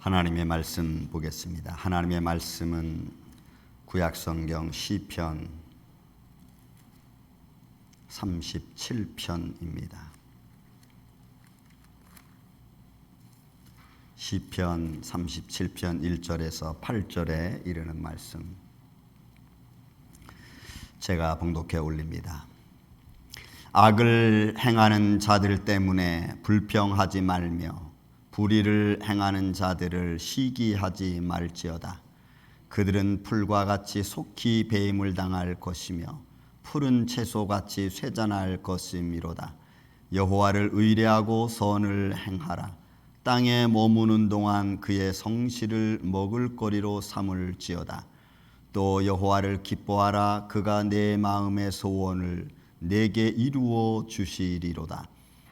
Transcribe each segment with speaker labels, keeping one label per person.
Speaker 1: 하나님의 말씀 보겠습니다. 하나님의 말씀은 구약성경 시편 37편입니다. 시편 37편 1절에서 8절에 이르는 말씀 제가 봉독해 올립니다. 악을 행하는 자들 때문에 불평하지 말며 불의를 행하는 자들을 시기하지 말지어다. 그들은 풀과 같이 속히 배임을 당할 것이며 푸른 채소같이 쇠잔할 것이미로다. 여호와를 의뢰하고 선을 행하라. 땅에 머무는 동안 그의 성실을 먹을거리로 삼을지어다. 또 여호와를 기뻐하라. 그가 내 마음의 소원을 내게 이루어 주시리로다.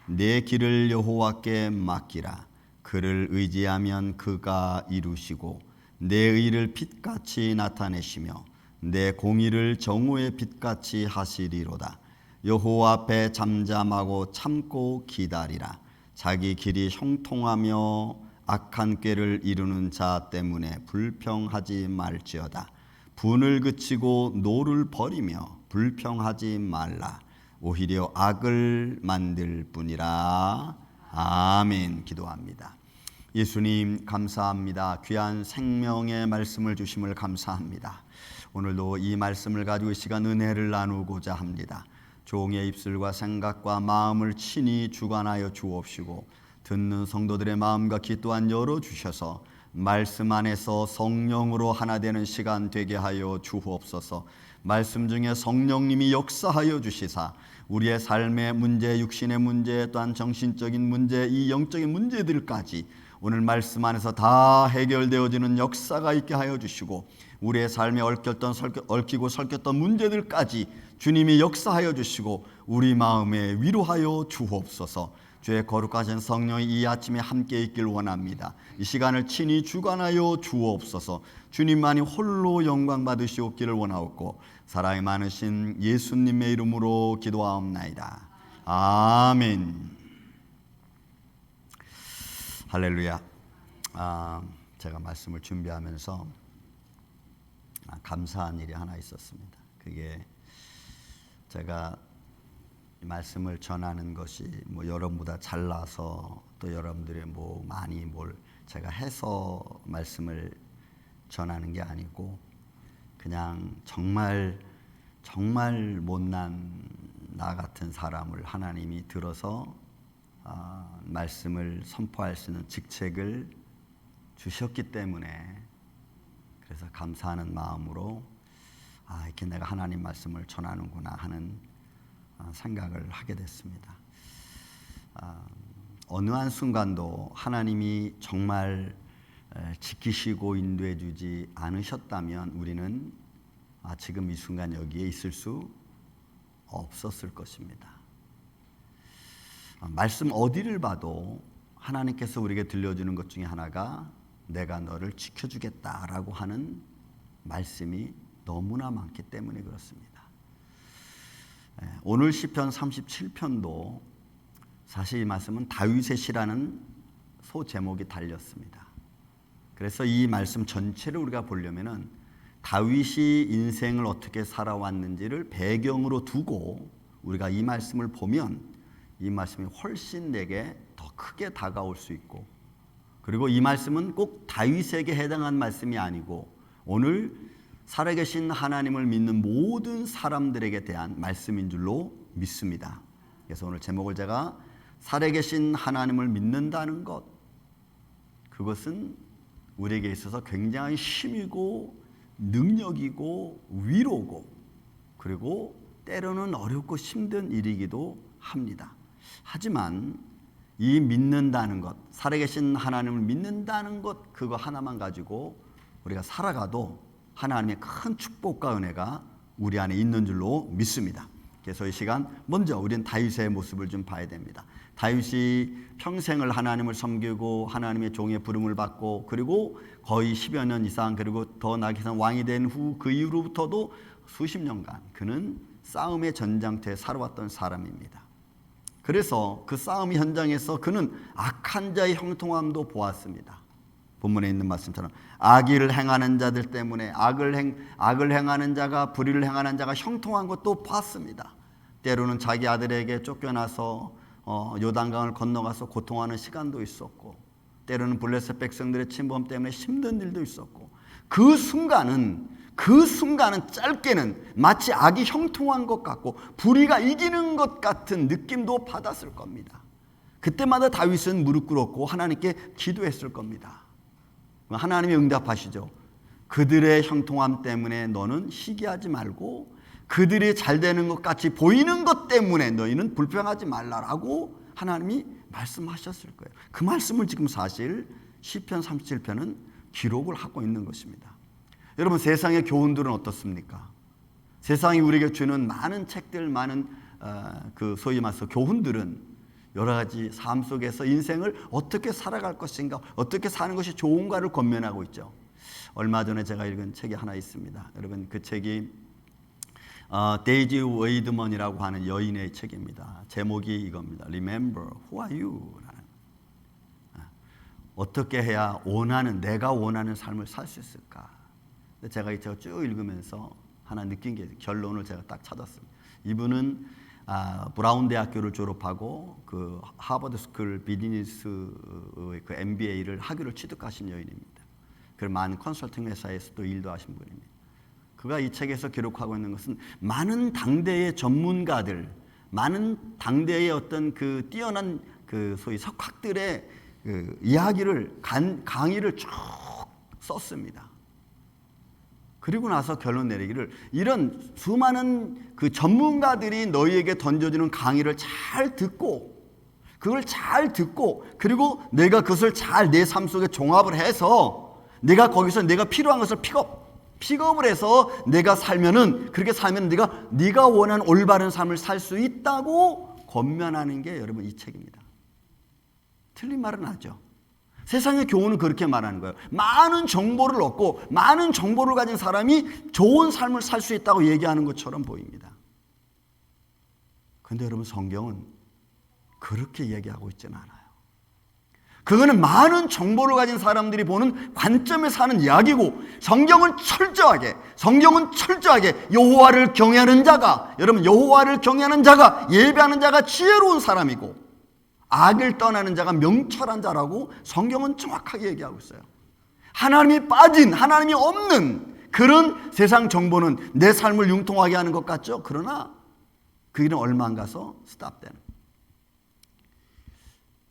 Speaker 1: 내 길을 여호와께 맡기라. 그를 의지하면 그가 이루시고 내 의를 빛같이 나타내시며 내 공의를 정오의 빛같이 하시리로다. 여호와 앞에 잠잠하고 참고 기다리라. 자기 길이 형통하며 악한 꾀를 이루는 자 때문에 불평하지 말지어다. 분을 그치고 노를 버리며 불평하지 말라. 오히려 악을 만들 뿐이라. 아멘. 기도합니다. 예수님 감사합니다. 귀한 생명의 말씀을 주심을 감사합니다. 오늘도 이 말씀을 가지고 이 시간 은혜를 나누고자 합니다. 종의 입술과 생각과 마음을 친히 주관하여 주옵시고 듣는 성도들의 마음과 귀 또한 열어주셔서 말씀 안에서 성령으로 하나 되는 시간 되게 하여 주옵소서. 말씀 중에 성령님이 역사하여 주시사 우리의 삶의 문제, 육신의 문제, 또한 정신적인 문제, 이 영적인 문제들까지 오늘 말씀 안에서 다 해결되어지는 역사가 있게 하여 주시고 우리의 삶에 얽히고 설켰던 문제들까지 주님이 역사하여 주시고 우리 마음에 위로하여 주옵소서. 주의 거룩하신 성령이 이 아침에 함께 있길 원합니다. 이 시간을 친히 주관하여 주옵소서. 주님만이 홀로 영광 받으시옵기를 원하옵고 사랑이 많으신 예수님의 이름으로 기도하옵나이다. 아멘. 할렐루야. 제가 말씀을 준비하면서 감사한 일이 하나 있었습니다. 그게 제가 말씀을 전하는 것이 여러분보다 잘나서 또 여러분들이 많이 뭘 제가 해서 말씀을 전하는 게 아니고 그냥 정말 못난 나 같은 사람을 하나님이 들어서 말씀을 선포할 수 있는 직책을 주셨기 때문에 그래서 감사하는 마음으로 이렇게 내가 하나님 말씀을 전하는구나 하는 생각을 하게 됐습니다. 어느 한 순간도 하나님이 정말 지키시고 인도해 주지 않으셨다면 우리는 지금 이 순간 여기에 있을 수 없었을 것입니다. 말씀 어디를 봐도 하나님께서 우리에게 들려주는 것 중에 하나가 내가 너를 지켜주겠다라고 하는 말씀이 너무나 많기 때문에 그렇습니다. 오늘 시편 37편도 사실 이 말씀은 다윗의 시라는 소제목이 달렸습니다. 그래서 이 말씀 전체를 우리가 보려면은 다윗이 인생을 어떻게 살아왔는지를 배경으로 두고 우리가 이 말씀을 보면 이 말씀이 훨씬 내게 더 크게 다가올 수 있고 그리고 이 말씀은 꼭 다윗에게 해당한 말씀이 아니고 오늘 살아계신 하나님을 믿는 모든 사람들에게 대한 말씀인 줄로 믿습니다. 그래서 오늘 제목을 제가 살아계신 하나님을 믿는다는 것 그것은 우리에게 있어서 굉장히 힘이고 능력이고 위로고 그리고 때로는 어렵고 힘든 일이기도 합니다. 하지만 이 믿는다는 것, 살아계신 하나님을 믿는다는 것 그거 하나만 가지고 우리가 살아가도 하나님의 큰 축복과 은혜가 우리 안에 있는 줄로 믿습니다. 그래서 이 시간 먼저 우리는 다윗의 모습을 좀 봐야 됩니다. 다윗이 평생을 하나님을 섬기고 하나님의 종의 부름을 받고 그리고 거의 10여 년 이상 그리고 더 나아가서 왕이 된 후 그 이후로부터도 수십 년간 그는 싸움의 전장터에 살아왔던 사람입니다. 그래서 그 싸움 현장에서 그는 악한 자의 형통함도 보았습니다. 본문에 있는 말씀처럼 악을 행하는 자들 때문에 악을 행하는 자가 불의를 행하는 자가 형통한 것도 봤습니다. 때로는 자기 아들에게 쫓겨나서 요단강을 건너가서 고통하는 시간도 있었고, 때로는 블레셋 백성들의 침범 때문에 힘든 일도 있었고, 그 순간은 짧게는 마치 악이 형통한 것 같고 불의가 이기는 것 같은 느낌도 받았을 겁니다. 그때마다 다윗은 무릎 꿇었고 하나님께 기도했을 겁니다. 하나님이 응답하시죠. 그들의 형통함 때문에 너는 시기하지 말고 그들이 잘 되는 것 같이 보이는 것 때문에 너희는 불평하지 말라라고 하나님이 말씀하셨을 거예요. 그 말씀을 지금 사실 시편 37편은 기록을 하고 있는 것입니다. 여러분, 세상의 교훈들은 어떻습니까? 세상이 우리에게 주는 많은 책들, 많은 그 소위 말해서 교훈들은 여러 가지 삶 속에서 인생을 어떻게 살아갈 것인가, 어떻게 사는 것이 좋은가를 권면하고 있죠. 얼마 전에 제가 읽은 책이 하나 있습니다. 여러분, 그 책이 데이지 웨이드먼이라고 하는 여인의 책입니다. 제목이 이겁니다. Remember who are you? 라는. 어떻게 해야 내가 원하는 삶을 살 수 있을까? 제가 이 책을 쭉 읽으면서 하나 느낀 게, 결론을 제가 딱 찾았습니다. 이분은 브라운 대학교를 졸업하고 그 하버드 스쿨 비즈니스 그 MBA를 학위를 취득하신 여인입니다. 그리고 많은 컨설팅 회사에서도 일도 하신 분입니다. 그가 이 책에서 기록하고 있는 것은 많은 당대의 전문가들, 많은 당대의 어떤 그 뛰어난 그 소위 석학들의 그 이야기를 강의를 쭉 썼습니다. 그리고 나서 결론 내리기를, 이런 수많은 그 전문가들이 너희에게 던져주는 강의를 잘 듣고, 그걸 잘 듣고, 그리고 내가 그것을 잘 내 삶 속에 종합을 해서 내가 거기서 내가 필요한 것을 픽업을 해서 내가 살면은, 그렇게 살면 네가 원하는 올바른 삶을 살 수 있다고 권면하는 게 여러분 이 책입니다. 틀린 말은 아니죠. 세상의 교훈은 그렇게 말하는 거예요. 많은 정보를 얻고 많은 정보를 가진 사람이 좋은 삶을 살 수 있다고 얘기하는 것처럼 보입니다. 그런데 여러분, 성경은 그렇게 얘기하고 있지는 않아요. 그거는 많은 정보를 가진 사람들이 보는 관점에서 하는 이야기고, 성경은 철저하게 여호와를 경외하는 자가, 여러분, 여호와를 경외하는 자가, 예배하는 자가 지혜로운 사람이고 악을 떠나는 자가 명철한 자라고 성경은 정확하게 얘기하고 있어요. 하나님이 빠진, 하나님이 없는 그런 세상 정보는 내 삶을 융통하게 하는 것 같죠? 그러나 그 일은 얼마 안 가서 스탑되는.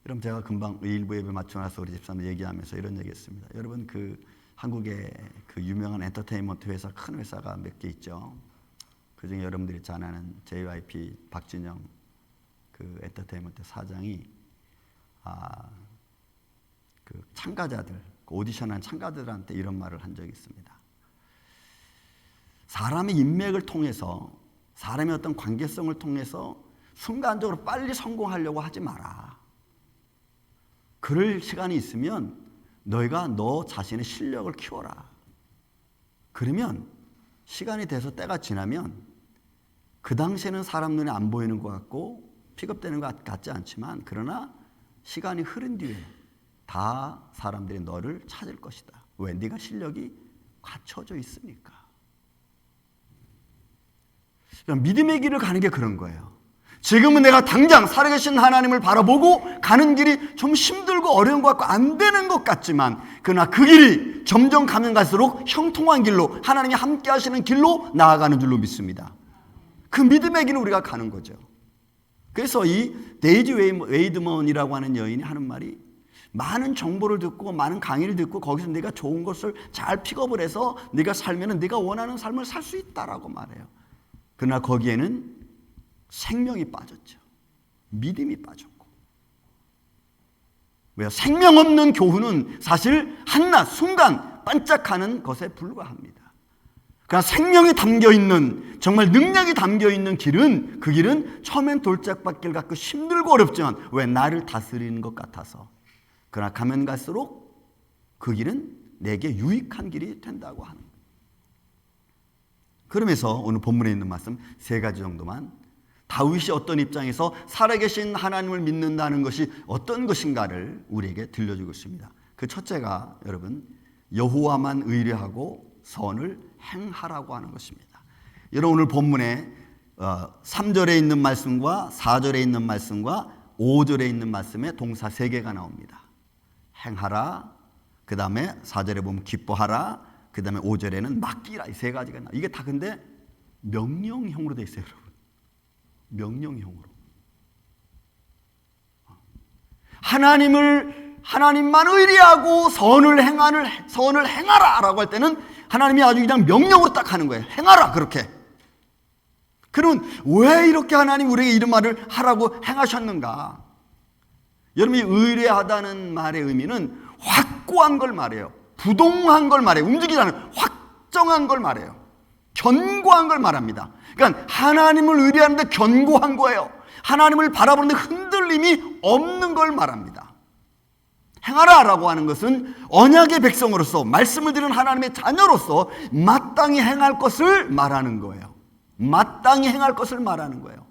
Speaker 1: 여러분, 제가 금방 일부 예배 마치고 나서 우리 집사람 얘기하면서 이런 얘기했습니다. 여러분, 그 한국의 그 유명한 엔터테인먼트 회사, 큰 회사가 몇 개 있죠. 그중에 여러분들이 잘 아는 JYP 박진영 그 엔터테인먼트 사장이 그 참가자들, 그 오디션한 참가자들한테 이런 말을 한 적이 있습니다. 사람의 인맥을 통해서, 사람의 어떤 관계성을 통해서 순간적으로 빨리 성공하려고 하지 마라. 그럴 시간이 있으면 너희가 너 자신의 실력을 키워라. 그러면 시간이 돼서 때가 지나면 그 당시에는 사람 눈에 안 보이는 것 같고 픽업되는 것 같지 않지만, 그러나 시간이 흐른 뒤에 다 사람들이 너를 찾을 것이다. 왜? 네가 실력이 갖춰져 있으니까. 믿음의 길을 가는 게 그런 거예요. 지금은 내가 당장 살아계신 하나님을 바라보고 가는 길이 좀 힘들고 어려운 것 같고 안 되는 것 같지만, 그러나 그 길이 점점 가면 갈수록 형통한 길로, 하나님이 함께 하시는 길로 나아가는 줄로 믿습니다. 그 믿음의 길을 우리가 가는 거죠. 그래서 이 데이지 웨이드먼이라고 하는 여인이 하는 말이, 많은 정보를 듣고 많은 강의를 듣고 거기서 내가 좋은 것을 잘 픽업을 해서 네가 살면은 네가 원하는 삶을 살 수 있다라고 말해요. 그러나 거기에는 생명이 빠졌죠. 믿음이 빠졌고. 왜요? 생명 없는 교훈은 사실 한낱 순간 반짝하는 것에 불과합니다. 그러나 생명이 담겨있는, 정말 능력이 담겨있는 길은, 그 길은 처음엔 돌짝밭길 같고 힘들고 어렵지만, 왜? 나를 다스리는 것 같아서. 그러나 가면 갈수록 그 길은 내게 유익한 길이 된다고 하는 거예요. 그러면서 오늘 본문에 있는 말씀 3가지 정도만, 다윗이 어떤 입장에서 살아계신 하나님을 믿는다는 것이 어떤 것인가를 우리에게 들려주고 있습니다. 그 첫째가 여러분 여호와만 의뢰하고 선을 행하라고 하는 것입니다. 여러분 오늘 본문에 3절에 있는 말씀과 4절에 있는 말씀과 5절에 있는 말씀에 동사 3개가 나옵니다. 행하라, 그 다음에 4절에 보면 기뻐하라, 그 다음에 5절에는 맡기라. 이 3가지가 나와요. 이게 다 근데 명령형으로 되어 있어요, 여러분. 명령형으로. 하나님만 의리하고 선을 행하라 라고 할 때는 하나님이 아주 그냥 명령으로 딱 하는 거예요. 행하라, 그렇게. 그러면 왜 이렇게 하나님 우리에게 이런 말을 하라고 행하셨는가? 여러분이 의뢰하다는 말의 의미는 확고한 걸 말해요. 부동한 걸 말해요. 움직이지 않은 확정한 걸 말해요. 견고한 걸 말합니다. 그러니까 하나님을 의뢰하는데 견고한 거예요. 하나님을 바라보는데 흔들림이 없는 걸 말합니다. 행하라라고 하는 것은 언약의 백성으로서 말씀을 들은 하나님의 자녀로서 마땅히 행할 것을 말하는 거예요. 마땅히 행할 것을 말하는 거예요.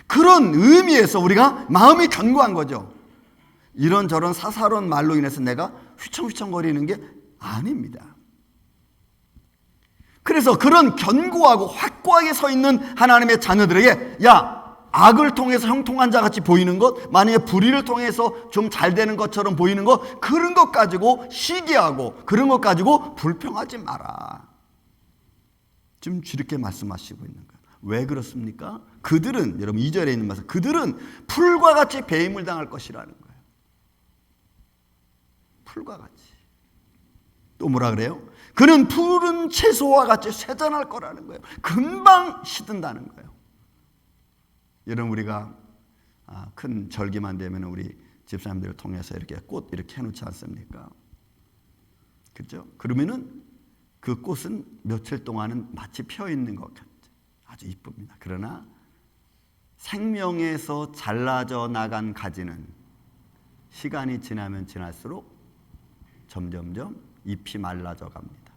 Speaker 1: 그런 의미에서 우리가 마음이 견고한 거죠. 이런저런 사사로운 말로 인해서 내가 휘청휘청거리는 게 아닙니다. 그래서 그런 견고하고 확고하게 서 있는 하나님의 자녀들에게 악을 통해서 형통한 자 같이 보이는 것, 만약에 불의를 통해서 좀 잘 되는 것처럼 보이는 것, 그런 것 가지고 시기하고 그런 것 가지고 불평하지 마라. 지금 이렇게 말씀하시고 있는 거예요. 왜 그렇습니까? 그들은, 여러분 2절에 있는 말씀, 그들은 풀과 같이 배임을 당할 것이라는 거예요. 풀과 같이. 또 뭐라 그래요? 그는 푸른 채소와 같이 쇠잔할 거라는 거예요. 금방 시든다는 거예요. 여러분 우리가 큰 절기만 되면 우리 집사님들을 통해서 이렇게 꽃 이렇게 해놓지 않습니까? 그렇죠? 그러면은 그 꽃은 며칠 동안은 마치 펴 있는 것 같아요. 아주 이쁩니다. 그러나 생명에서 잘라져 나간 가지는 시간이 지나면 지날수록 점점점 잎이 말라져 갑니다.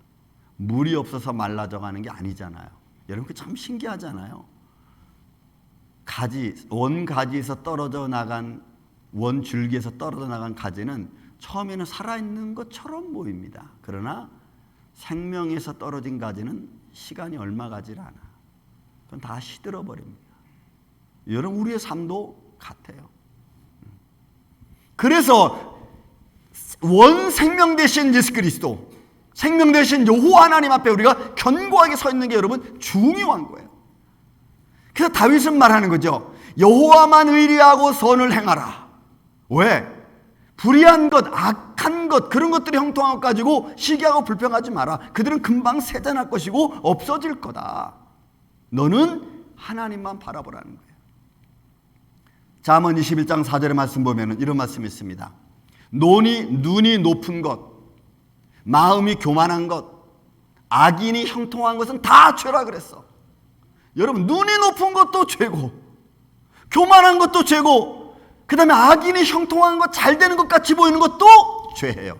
Speaker 1: 물이 없어서 말라져 가는 게 아니잖아요. 여러분 그 참 신기하잖아요. 원가지에서 떨어져 나간, 원줄기에서 떨어져 나간 가지는 처음에는 살아있는 것처럼 보입니다. 그러나 생명에서 떨어진 가지는 시간이 얼마 가지 않아. 그건 다 시들어 버립니다. 여러분 우리의 삶도 같아요. 그래서 원생명 되신 예수 그리스도, 생명 되신 여호와 하나님 앞에 우리가 견고하게 서 있는 게 여러분 중요한 거예요. 그래서 다윗은 말하는 거죠. 여호와만 의리하고 선을 행하라. 왜? 불의한 것, 악한 것, 그런 것들이 형통한 것 가지고 시기하고 불평하지 마라. 그들은 금방 세잔할 것이고 없어질 거다. 너는 하나님만 바라보라는 거예요. 잠언 21장 4절의 말씀 보면 이런 말씀이 있습니다. 눈이 높은 것, 마음이 교만한 것, 악인이 형통한 것은 다 죄라 그랬어. 여러분 눈이 높은 것도 죄고 교만한 것도 죄고 그 다음에 악인이 형통한 것, 잘 되는 것 같이 보이는 것도 죄예요.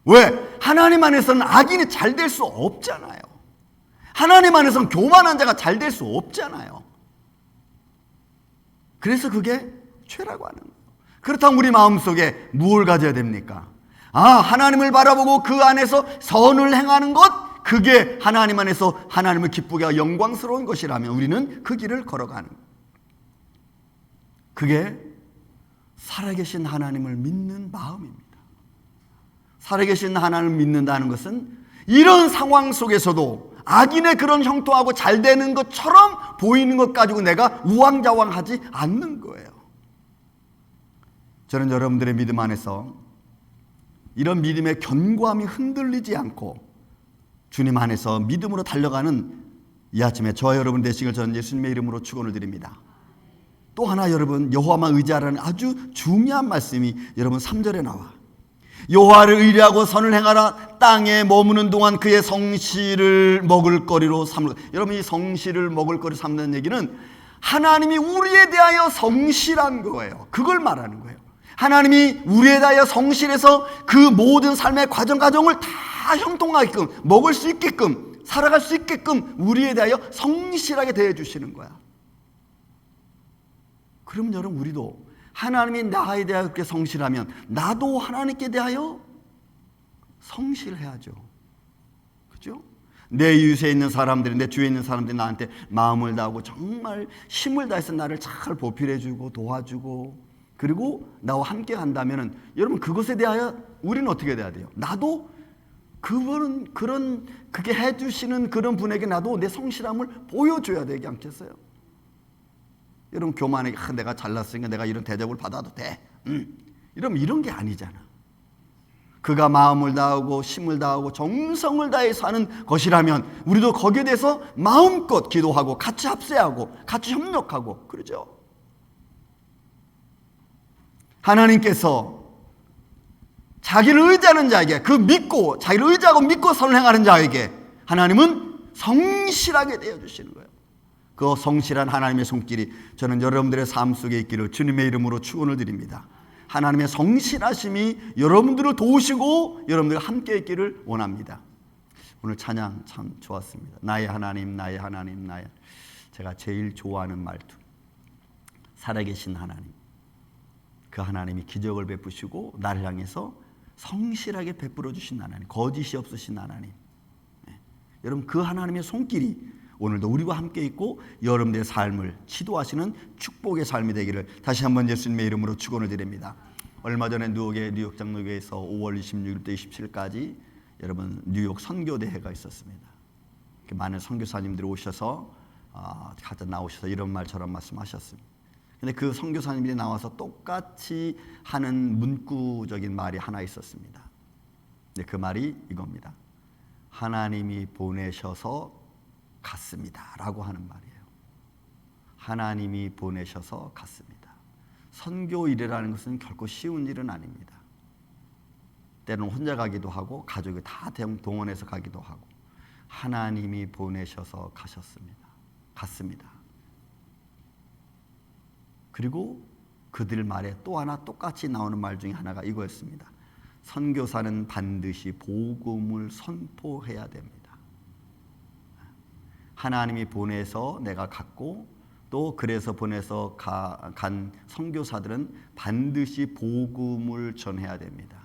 Speaker 1: 왜? 하나님 안에서는 악인이 잘 될 수 없잖아요. 하나님 안에서는 교만한 자가 잘 될 수 없잖아요. 그래서 그게 죄라고 하는 거예요. 그렇다면 우리 마음속에 무엇을 가져야 됩니까? 하나님을 바라보고 그 안에서 선을 행하는 것, 그게 하나님 안에서 하나님을 기쁘게 하고 영광스러운 것이라면 우리는 그 길을 걸어가는 거예요. 그게 살아계신 하나님을 믿는 마음입니다. 살아계신 하나님을 믿는다는 것은 이런 상황 속에서도 악인의 그런 형통하고 잘 되는 것처럼 보이는 것 가지고 내가 우왕좌왕하지 않는 거예요. 저는 여러분들의 믿음 안에서 이런 믿음의 견고함이 흔들리지 않고 주님 안에서 믿음으로 달려가는 이 아침에 저와 여러분 되시길 저는 예수님의 이름으로 축원을 드립니다. 또 하나 여러분 여호와만 의지하라는 아주 중요한 말씀이 여러분 3절에 나와. 여호와를 의뢰하고 선을 행하라. 땅에 머무는 동안 그의 성실을 먹을거리로 삼을. 여러분 이 성실을 먹을거리 삼는 얘기는 하나님이 우리에 대하여 성실한 거예요. 그걸 말하는 거예요. 하나님이 우리에 대하여 성실해서 그 모든 삶의 과정을 다 형통하게끔 먹을 수 있게끔 살아갈 수 있게끔 우리에 대하여 성실하게 대해 주시는 거야. 그럼 여러분 우리도 하나님이 나에 대하여 그렇게 성실하면 나도 하나님께 대하여 성실해야죠. 그죠? 내 이웃에 있는 사람들이, 내 주위에 있는 사람들이 나한테 마음을 다하고 정말 힘을 다해서 나를 잘 보필해주고 도와주고 그리고 나와 함께 한다면은 여러분 그것에 대하여 우리는 어떻게 돼야 돼요? 나도 그분은 그게 해주시는 그런 분에게 나도 내 성실함을 보여줘야 되지 않겠어요? 여러분 교만하게 내가 잘났으니까 내가 이런 대접을 받아도 돼. 이러면 이런 게 아니잖아. 그가 마음을 다하고 힘을 다하고 정성을 다해 사는 것이라면 우리도 거기에 대해서 마음껏 기도하고 같이 합세하고 같이 협력하고 그러죠. 하나님께서 자기를 의지하는 자에게 자기를 의지하고 믿고 선행하는 자에게 하나님은 성실하게 되어주시는 거예요. 그 성실한 하나님의 손길이 저는 여러분들의 삶 속에 있기를 주님의 이름으로 축원을 드립니다. 하나님의 성실하심이 여러분들을 도우시고 여러분들과 함께 있기를 원합니다. 오늘 찬양 참 좋았습니다. 나의 하나님, 나의 하나님, 나의. 제가 제일 좋아하는 말투. 살아계신 하나님. 그 하나님이 기적을 베푸시고 나를 향해서 성실하게 베풀어 주신 하나님, 거짓이 없으신 하나님. 여러분 그 하나님의 손길이 오늘도 우리와 함께 있고 여러분들의 삶을 지도하시는 축복의 삶이 되기를 다시 한번 예수님의 이름으로 축원을 드립니다. 얼마 전에 뉴욕 장로교회에서 5월 26일부터 27일까지 여러분 뉴욕 선교대회가 있었습니다. 많은 선교사님들이 오셔서 가져 나오셔서 이런 말 저런 말씀하셨습니다. 근데 그 선교사님들이 나와서 똑같이 하는 문구적인 말이 하나 있었습니다. 근데 그 말이 이겁니다. 하나님이 보내셔서 갔습니다 라고 하는 말이에요. 하나님이 보내셔서 갔습니다. 선교 일이라는 것은 결코 쉬운 일은 아닙니다. 때로는 혼자 가기도 하고 가족이 다 동원해서 가기도 하고 하나님이 보내셔서 갔습니다. 그리고 그들 말에 또 하나 똑같이 나오는 말 중에 하나가 이거였습니다. 선교사는 반드시 복음을 선포해야 됩니다. 하나님이 보내서 내가 갔고 또 그래서 보내서 간 선교사들은 반드시 복음을 전해야 됩니다.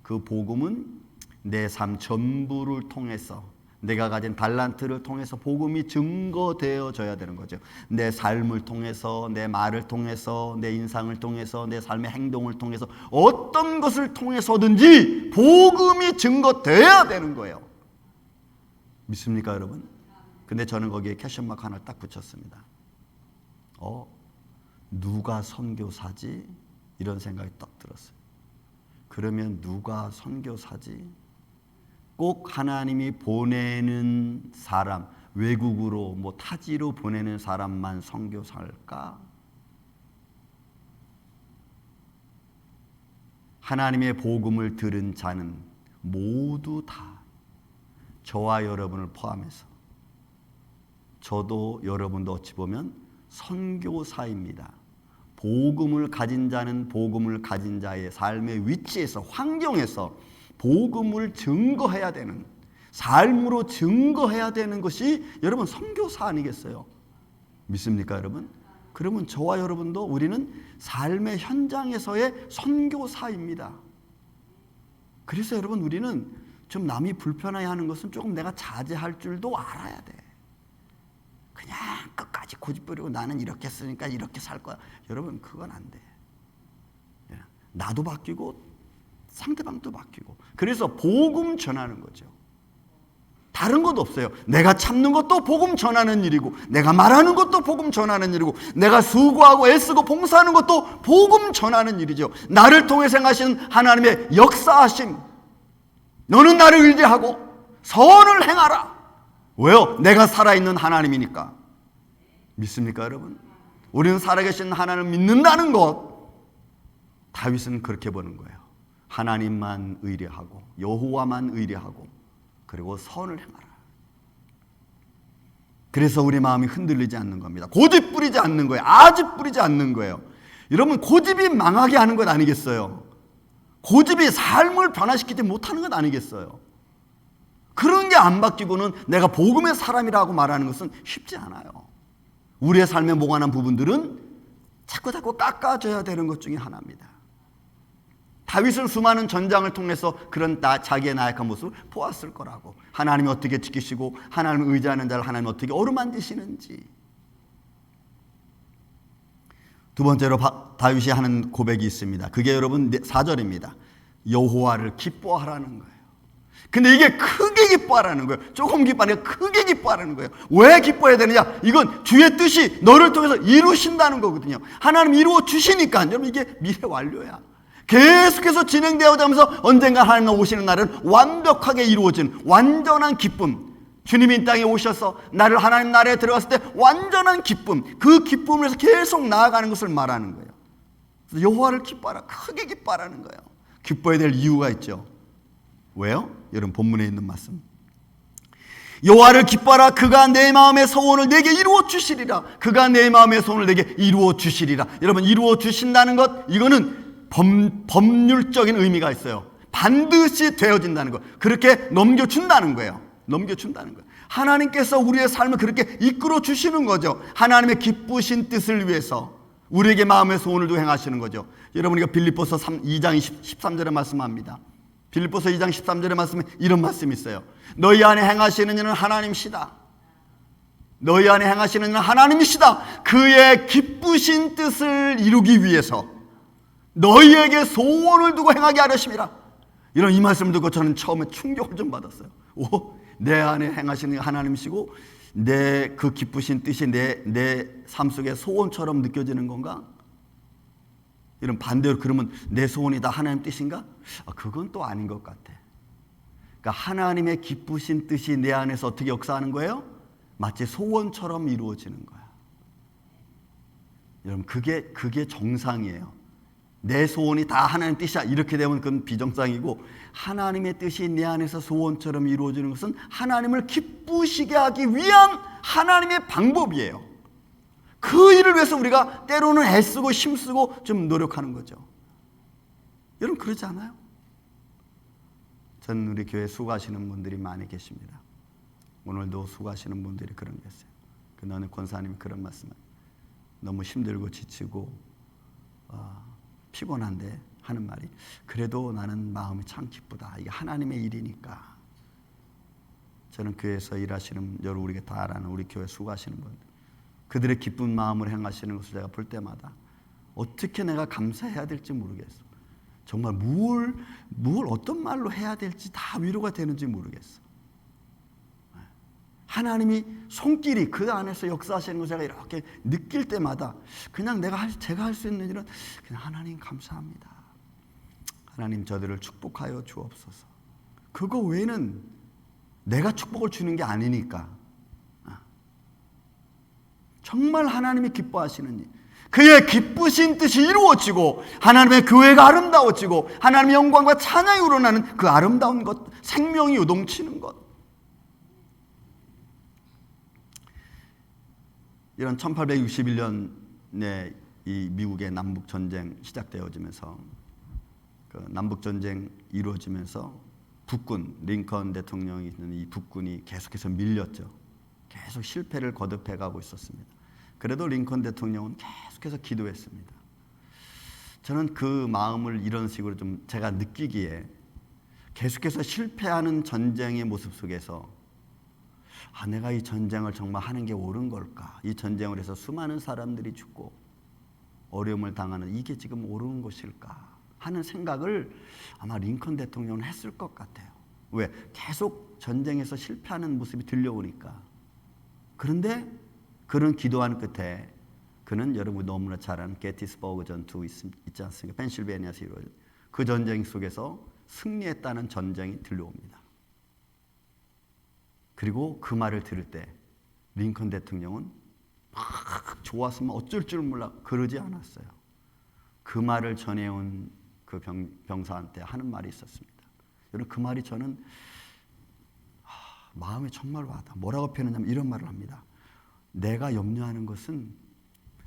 Speaker 1: 그 복음은 내 삶 전부를 통해서 내가 가진 달란트를 통해서 복음이 증거되어져야 되는 거죠. 내 삶을 통해서, 내 말을 통해서, 내 인상을 통해서, 내 삶의 행동을 통해서 어떤 것을 통해서든지 복음이 증거되어야 되는 거예요. 믿습니까 여러분? 근데 저는 거기에 캐션마크 하나 딱 붙였습니다. 누가 선교사지? 이런 생각이 딱 들었어요. 그러면 누가 선교사지? 꼭 하나님이 보내는 사람, 외국으로 타지로 보내는 사람만 선교사일까? 하나님의 복음을 들은 자는 모두 다 저와 여러분을 포함해서 저도 여러분도 어찌 보면 선교사입니다. 복음을 가진 자는 복음을 가진 자의 삶의 위치에서 환경에서 복음을 증거해야 되는 삶으로 증거해야 되는 것이 여러분 선교사 아니겠어요? 믿습니까 여러분? 그러면 저와 여러분도 우리는 삶의 현장에서의 선교사입니다. 그래서 여러분 우리는 좀 남이 불편해하는 것은 조금 내가 자제할 줄도 알아야 돼. 그냥 끝까지 고집부리고 나는 이렇게 쓰니까 이렇게 살 거야. 여러분 그건 안 돼. 나도 바뀌고 상대방도 바뀌고. 그래서 복음 전하는 거죠. 다른 것도 없어요. 내가 참는 것도 복음 전하는 일이고 내가 말하는 것도 복음 전하는 일이고 내가 수고하고 애쓰고 봉사하는 것도 복음 전하는 일이죠. 나를 통해 행하시는 하나님의 역사하심. 너는 나를 의지하고 선을 행하라. 왜요? 내가 살아있는 하나님이니까. 믿습니까 여러분? 우리는 살아계신 하나님을 믿는다는 것. 다윗은 그렇게 보는 거예요. 하나님만 의뢰하고 여호와만 의뢰하고 그리고 선을 행하라. 그래서 우리 마음이 흔들리지 않는 겁니다. 고집 부리지 않는 거예요. 아집 부리지 않는 거예요. 여러분 고집이 망하게 하는 것 아니겠어요? 고집이 삶을 변화시키지 못하는 것 아니겠어요? 그런 게 안 바뀌고는 내가 복음의 사람이라고 말하는 것은 쉽지 않아요. 우리의 삶에 모관한 부분들은 자꾸 깎아줘야 되는 것 중에 하나입니다. 다윗은 수많은 전장을 통해서 그런 자기의 나약한 모습을 보았을 거라고. 하나님이 어떻게 지키시고 하나님을 의지하는 자를 하나님이 어떻게 어루만지시는지. 두 번째로 다윗이 하는 고백이 있습니다. 그게 여러분 4절입니다. 여호와를 기뻐하라는 거예요. 근데 이게 크게 기뻐하라는 거예요. 조금 기뻐하는 게 크게 기뻐하라는 거예요. 왜 기뻐해야 되느냐? 이건 주의 뜻이 너를 통해서 이루신다는 거거든요. 하나님 이루어 주시니까. 여러분 이게 미래 완료야. 계속해서 진행되어져 가면서 언젠가 하나님 오시는 날은 완벽하게 이루어진 완전한 기쁨. 주님이 이 땅에 오셔서 나를 하나님 나라에 들어갔을 때 완전한 기쁨, 그 기쁨을 해서 계속 나아가는 것을 말하는 거예요. 그래서 여호와를 기뻐하라, 크게 기뻐하라는 거예요. 기뻐해야 될 이유가 있죠. 왜요? 여러분 본문에 있는 말씀. 여호와를 기뻐하라, 그가 내 마음의 소원을 내게 이루어 주시리라. 그가 내 마음의 소원을 내게 이루어 주시리라. 여러분 이루어 주신다는 것, 이거는 법률적인 의미가 있어요. 반드시 되어진다는 것, 그렇게 넘겨준다는 거예요. 넘겨준다는 거예요. 하나님께서 우리의 삶을 그렇게 이끌어 주시는 거죠. 하나님의 기쁘신 뜻을 위해서 우리에게 마음의 소원을 두고 행하시는 거죠. 여러분 이거 빌립보서 2장 13절에 말씀합니다. 빌립보서 2장 13절에 말씀에 이런 말씀이 있어요. 너희 안에 행하시는 이는 하나님이시다. 너희 안에 행하시는 이는 하나님이시다. 그의 기쁘신 뜻을 이루기 위해서 너희에게 소원을 두고 행하게 하려심이라. 이런 이 말씀을 듣고 저는 처음에 충격을 좀 받았어요. 내 안에 행하시는 하나님이시고 내 그 기쁘신 뜻이 내 삶 속에 소원처럼 느껴지는 건가? 이런 반대로 그러면 내 소원이 다 하나님 뜻인가? 그건 또 아닌 것 같아. 그러니까 하나님의 기쁘신 뜻이 내 안에서 어떻게 역사하는 거예요? 마치 소원처럼 이루어지는 거야. 여러분 그게 정상이에요. 내 소원이 다 하나님 뜻이야 이렇게 되면 그건 비정상이고, 하나님의 뜻이 내 안에서 소원처럼 이루어지는 것은 하나님을 기쁘시게 하기 위한 하나님의 방법이에요. 그 일을 위해서 우리가 때로는 애쓰고 힘쓰고 좀 노력하는 거죠. 여러분 그러지 않아요? 전 우리 교회 수고하시는 분들이 많이 계십니다. 오늘도 수고하시는 분들이 그런 게 있어요. 너는 권사님이 그런 말씀을, 너무 힘들고 지치고 피곤한데 하는 말이, 그래도 나는 마음이 참 기쁘다. 이게 하나님의 일이니까. 저는 교회에서 일하시는 여러분 우리가 다 아는 우리 교회 수고하시는 분들, 그들의 기쁜 마음을 행하시는 것을 제가 볼 때마다 어떻게 내가 감사해야 될지 모르겠어. 정말 뭘 어떤 말로 해야 될지 다 위로가 되는지 모르겠어. 하나님이 손길이 그 안에서 역사하시는 것을 제가 이렇게 느낄 때마다 그냥 제가 할 수 있는 일은 그냥 하나님 감사합니다. 하나님 저들을 축복하여 주옵소서. 그거 외에는 내가 축복을 주는 게 아니니까. 정말 하나님이 기뻐하시는 일, 그의 기쁘신 뜻이 이루어지고 하나님의 교회가 아름다워지고 하나님의 영광과 찬양이 우러나는 그 아름다운 것, 생명이 요동치는 것. 이런 1861년에 이 미국의 남북 전쟁 시작되어지면서 그 남북 전쟁 이루어지면서 북군, 링컨 대통령이 있는 이 북군이 계속해서 밀렸죠. 계속 실패를 거듭해 가고 있었습니다. 그래도 링컨 대통령은 계속해서 기도했습니다. 저는 그 마음을 이런 식으로 좀 제가 느끼기에, 계속해서 실패하는 전쟁의 모습 속에서 내가 이 전쟁을 정말 하는 게 옳은 걸까? 이 전쟁을 해서 수많은 사람들이 죽고 어려움을 당하는 이게 지금 옳은 것일까? 하는 생각을 아마 링컨 대통령은 했을 것 같아요. 왜? 계속 전쟁에서 실패하는 모습이 들려오니까. 그런데 그런 기도하는 끝에 그는 여러분 너무나 잘 아는 게티스버그 전투 있지 않습니까? 펜실베니아에서 이루어진 그 전쟁 속에서 승리했다는 전쟁이 들려옵니다. 그리고 그 말을 들을 때 링컨 대통령은 막 좋았으면 어쩔 줄 몰라 그러지 않았어요. 그 말을 전해온 그 병사한테 하는 말이 있었습니다. 여러분 그 말이 저는 마음에 정말 와닿아. 뭐라고 표현하냐면 이런 말을 합니다. 내가 염려하는 것은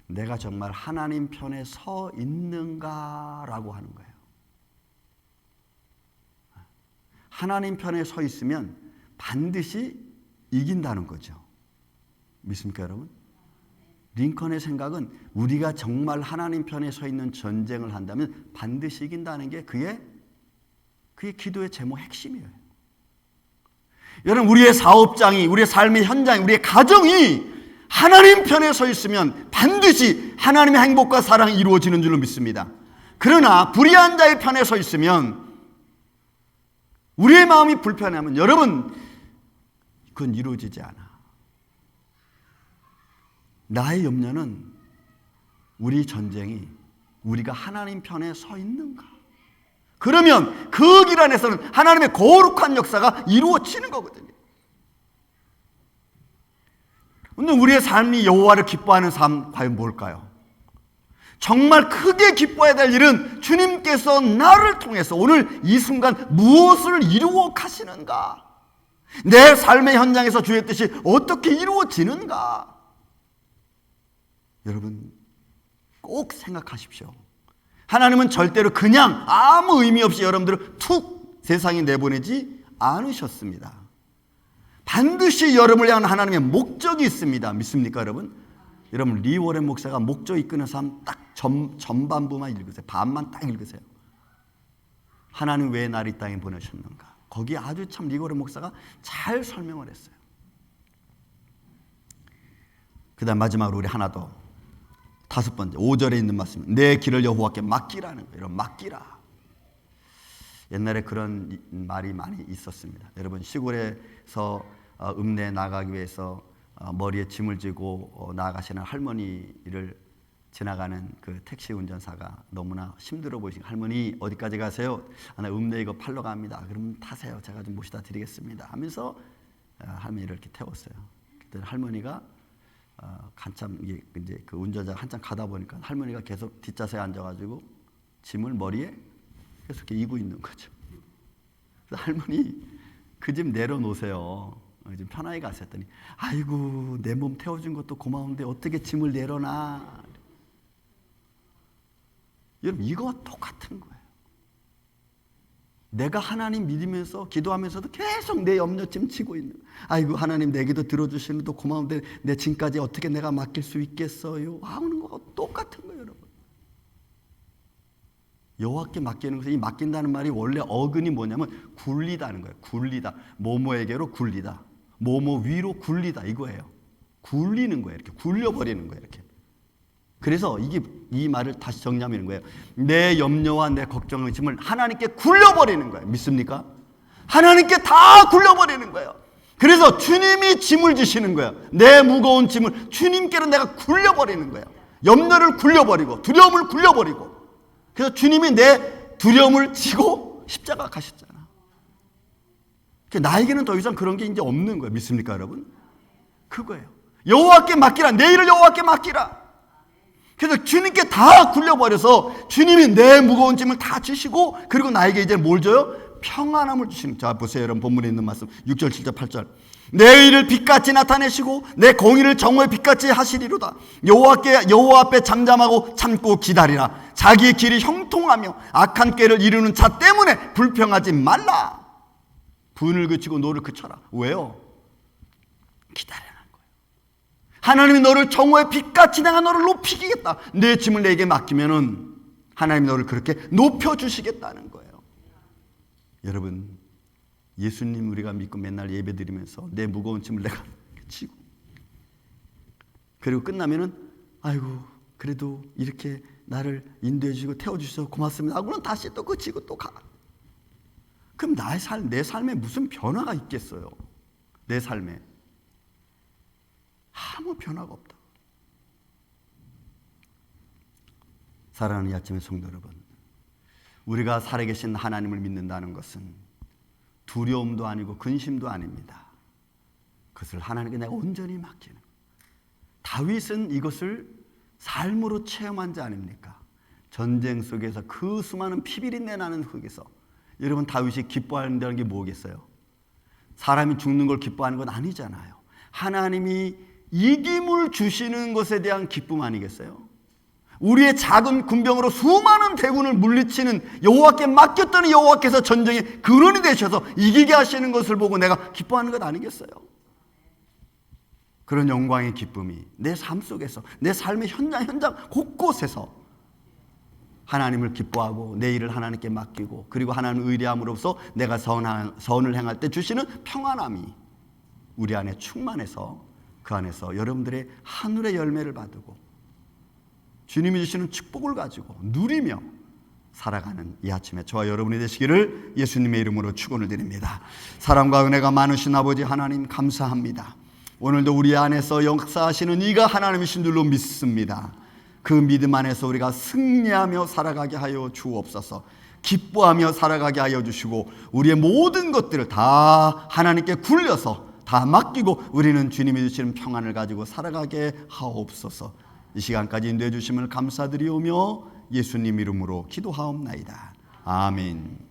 Speaker 1: 내가 정말 하나님 편에 서 있는가라고 하는 거예요. 하나님 편에 서 있으면 반드시 이긴다는 거죠. 믿습니까 여러분? 링컨의 생각은 우리가 정말 하나님 편에 서 있는 전쟁을 한다면 반드시 이긴다는 게 그게 기도의 제목 핵심이에요. 여러분, 우리의 사업장이, 우리의 삶의 현장이, 우리의 가정이 하나님 편에 서 있으면 반드시 하나님의 행복과 사랑이 이루어지는 줄로 믿습니다. 그러나 불의한 자의 편에 서 있으면, 우리의 마음이 불편하면 여러분, 그건 이루어지지 않아. 나의 염려는 우리 전쟁이 우리가 하나님 편에 서 있는가? 그러면 그 길 안에서는 하나님의 거룩한 역사가 이루어지는 거거든요. 오늘 우리의 삶이 여호와를 기뻐하는 삶 과연 뭘까요? 정말 크게 기뻐해야 될 일은 주님께서 나를 통해서 오늘 이 순간 무엇을 이루어 가시는가? 내 삶의 현장에서 주의 뜻이 어떻게 이루어지는가? 여러분, 꼭 생각하십시오. 하나님은 절대로 그냥 아무 의미 없이 여러분들을 툭 세상에 내보내지 않으셨습니다. 반드시 여러분을 향한 하나님의 목적이 있습니다. 믿습니까, 여러분? 여러분, 리워렌 목사가 목적 이끄는 삶 딱 전반부만 읽으세요. 반만 딱 읽으세요. 하나님 왜 나를 이 땅에 보내셨는가? 거기 아주 참 리워렌 목사가 잘 설명을 했어요. 그 다음 마지막으로 우리 하나 더, 5번째 5절에 있는 말씀, 내 길을 여호와께 맡기라는 거예요. 맡기라. 옛날에 그런 말이 많이 있었습니다. 여러분, 시골에서 읍내에 나가기 위해서 머리에 짐을 지고 나아가시는 할머니를 지나가는 그 택시 운전사가 너무나 힘들어 보이시고, 할머니 어디까지 가세요? 나 읍내 이거 팔러 갑니다. 그럼 타세요. 제가 좀 모시다 드리겠습니다 하면서 할머니를 이렇게 태웠어요. 그때 할머니가 한참 이제 그 운전자가 한참 가다 보니까 할머니가 계속 뒷좌석에 앉아가지고 짐을 머리에 계속 이렇게 이고 있는 거죠. 그래서 할머니 그 짐 내려놓으세요. 좀 편하게 가셨더니, 아이고 내 몸 태워준 것도 고마운데 어떻게 짐을 내려놔. 여러분, 이거와 똑같은 거예요. 내가 하나님 믿으면서 기도하면서도 계속 내 염려짐 지고 있는, 아이고 하나님 내 기도 들어주시는 것도 고마운데 내 짐까지 어떻게 내가 맡길 수 있겠어요 하는 거와 똑같은 거예요. 여러분, 여호와께 맡기는 것은, 이 맡긴다는 말이 원래 어근이 뭐냐면 굴리다는 거예요. 굴리다, 뭐뭐에게로 굴리다, 뭐뭐 위로 굴리다, 이거예요. 굴리는 거예요. 이렇게 굴려버리는 거예요. 이렇게. 그래서 이 말을 다시 정리하면 이런 거예요. 내 염려와 내 걱정의 짐을 하나님께 굴려버리는 거예요. 믿습니까? 하나님께 다 굴려버리는 거예요. 그래서 주님이 짐을 지시는 거예요. 내 무거운 짐을 주님께로 내가 굴려버리는 거예요. 염려를 굴려버리고 두려움을 굴려버리고. 그래서 주님이 내 두려움을 지고 십자가 가셨잖아. 나에게는 더 이상 그런 게 이제 없는 거예요. 믿습니까, 여러분? 그거예요. 여호와께 맡기라. 내 일을 여호와께 맡기라. 그래서 주님께 다 굴려버려서 주님이 내 무거운 짐을 다 지시고, 그리고 나에게 이제 뭘 줘요? 평안함을 주시는. 자, 보세요. 여러분, 본문에 있는 말씀 6절, 7절, 8절. 내 일을 빛같이 나타내시고 내 공의를 정오의 빛같이 하시리로다. 여호와 앞에 잠잠하고 참고 기다리라. 자기의 길이 형통하며 악한 꾀를 이루는 자 때문에 불평하지 말라. 분을 그치고 노를 그쳐라. 왜요? 기다리라는 거예요. 하나님이 너를 정오의 빛같이 내가 너를 높이겠다. 내 짐을 내게 맡기면은 하나님이 너를 그렇게 높여주시겠다는 거예요. 여러분, 예수님 우리가 믿고 맨날 예배 드리면서 내 무거운 짐을 내가 지고, 그리고 끝나면은 아이고 그래도 이렇게 나를 인도해 주시고 태워 주셔서 고맙습니다 하고는 다시 또 그치고 또 가. 그럼 내 삶에 무슨 변화가 있겠어요? 내 삶에 아무 변화가 없다. 사랑하는 이 아침의 성도 여러분, 우리가 살아계신 하나님을 믿는다는 것은 두려움도 아니고 근심도 아닙니다. 그것을 하나님께 내가 온전히 맡기는. 다윗은 이것을 삶으로 체험한 자 아닙니까? 전쟁 속에서 그 수많은 피비린내 나는 흙에서 여러분, 다윗이 기뻐한다는 게 뭐겠어요? 사람이 죽는 걸 기뻐하는 건 아니잖아요. 하나님이 이김을 주시는 것에 대한 기쁨 아니겠어요? 우리의 작은 군병으로 수많은 대군을 물리치는 여호와께 맡겼더니 여호와께서 전쟁의 근원이 되셔서 이기게 하시는 것을 보고 내가 기뻐하는 것 아니겠어요? 그런 영광의 기쁨이 내 삶 속에서, 내 삶의 현장 곳곳에서 하나님을 기뻐하고 내 일을 하나님께 맡기고, 그리고 하나님을 의뢰함으로써 내가 선을 행할 때 주시는 평안함이 우리 안에 충만해서 그 안에서 여러분들의 하늘의 열매를 받고 주님이 주시는 축복을 가지고 누리며 살아가는 이 아침에 저와 여러분이 되시기를 예수님의 이름으로 축원을 드립니다. 사랑과 은혜가 많으신 아버지 하나님, 감사합니다. 오늘도 우리 안에서 역사하시는 이가 하나님이신 줄로 믿습니다. 그 믿음 안에서 우리가 승리하며 살아가게 하여 주옵소서. 기뻐하며 살아가게 하여 주시고, 우리의 모든 것들을 다 하나님께 굴려서 다 맡기고 우리는 주님이 주시는 평안을 가지고 살아가게 하옵소서. 이 시간까지 인도해 주심을 감사드리오며 예수님 이름으로 기도하옵나이다. 아멘.